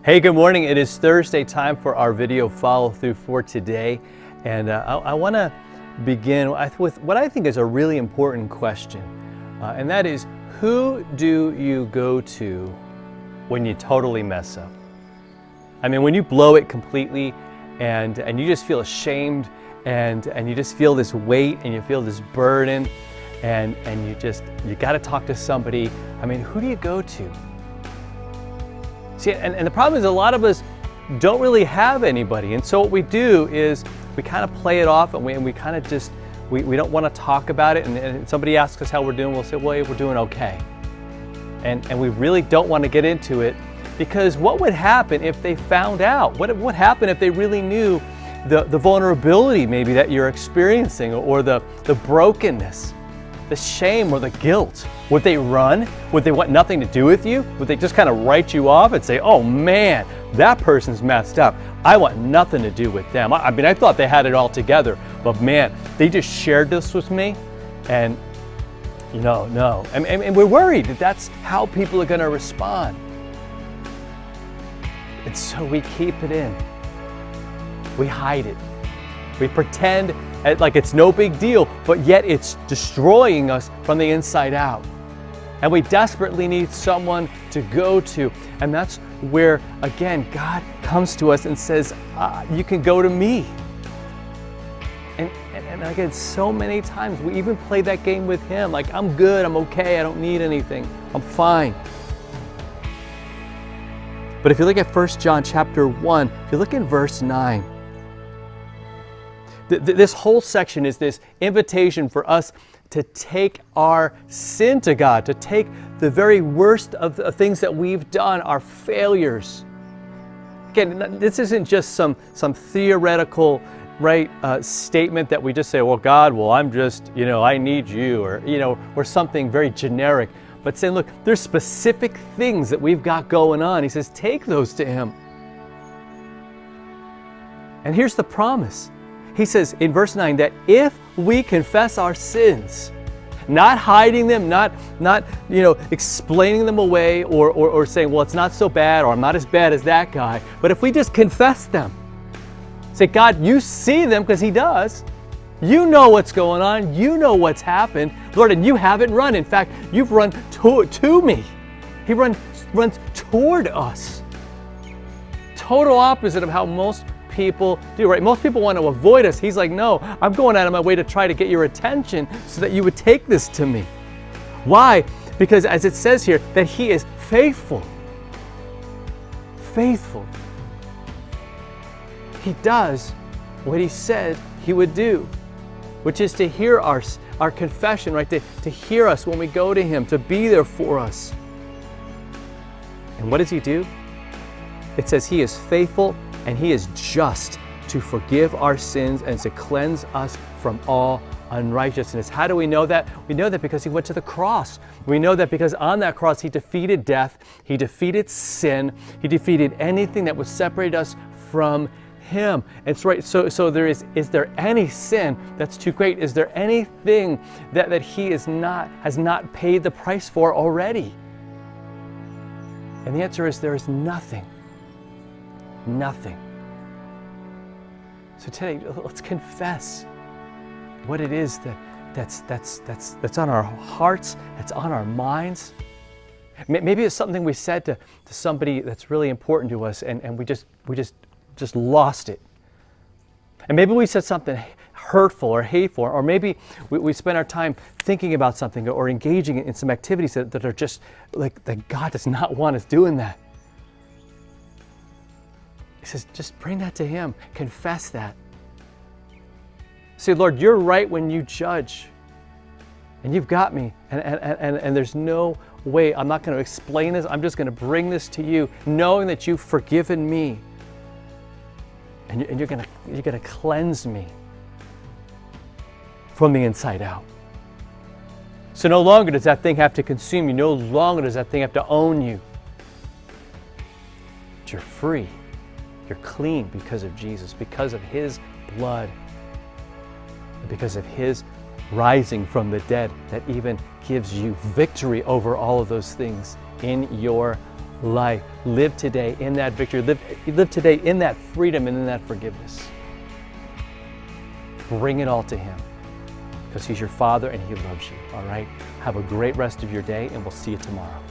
Hey, good morning. It is Thursday, time for our video follow through for today. And I want to begin with what I think is a really important question. And that is, who do you go to when you totally mess up? I mean, when you blow it completely and you just feel ashamed and you just feel this weight and you feel this burden and you got to talk to somebody. I mean, who do you go to? See, and the problem is a lot of us don't really have anybody. And so what we do is we kind of play it off and we kind of just, we don't want to talk about it. And somebody asks us how we're doing, we'll say, well, we're doing okay. And we really don't want to get into it, because what would happen if they found out? What would happen if they really knew the vulnerability maybe that you're experiencing, or the brokenness, the shame or the guilt? Would they run? Would they want nothing to do with you? Would they just kind of write you off and say, oh man, that person's messed up, I want nothing to do with them? I mean, I thought they had it all together, but man, they just shared this with me, and no. And we're worried that that's how people are going to respond. And so we keep it in. We hide it. We pretend like it's no big deal, but yet it's destroying us from the inside out. And we desperately need someone to go to. And that's where, again, God comes to us and says, you can go to me. And again, so many times we even play that game with Him. Like, I'm good, I'm okay, I don't need anything, I'm fine. But if you look at 1 John chapter 1, if you look in verse 9, this whole section is this invitation for us to take our sin to God, to take the very worst of the things that we've done, our failures. Again, this isn't just some theoretical statement that we just say, well, God, well, I'm just, I need you, or something very generic. But saying, look, there's specific things that we've got going on. He says, take those to Him. And here's the promise. He says in verse 9 that if we confess our sins, not hiding them, not explaining them away or saying, well, it's not so bad, or I'm not as bad as that guy, but if we just confess them, say, God, you see them, because He does. You know what's going on. You know what's happened, Lord, and you haven't run. In fact, you've run to me. He runs toward us. Total opposite of how most people do, right? Most people want to avoid us. He's like, no, I'm going out of my way to try to get your attention so that you would take this to me. Why? Because as it says here, that He is faithful. Faithful. He does what He said He would do, which is to hear our confession, right? To hear us when we go to Him, to be there for us. And what does He do? It says He is faithful and He is just to forgive our sins and to cleanse us from all unrighteousness. How do we know that? We know that because He went to the cross. We know that because on that cross He defeated death, He defeated sin, He defeated anything that would separate us from Him. And so is there any sin that's too great? Is there anything that He has not paid the price for already? And the answer is, there is nothing. Nothing. So today, let's confess what it is that's on our hearts, that's on our minds. Maybe it's something we said to somebody that's really important to us, and we just lost it. And maybe we said something hurtful or hateful, or maybe we spent our time thinking about something or engaging in some activities that are just like that God does not want us doing that. He says, just bring that to Him. Confess that. Say, Lord, you're right when you judge. And you've got me. And there's no way, I'm not going to explain this. I'm just going to bring this to you, knowing that you've forgiven me. And you're going to cleanse me from the inside out. So no longer does that thing have to consume you. No longer does that thing have to own you. But you're free. You're clean because of Jesus, because of His blood, and because of His rising from the dead that even gives you victory over all of those things in your life. Live today in that victory. Live today in that freedom and in that forgiveness. Bring it all to Him because He's your Father and He loves you, all right? Have a great rest of your day, and we'll see you tomorrow.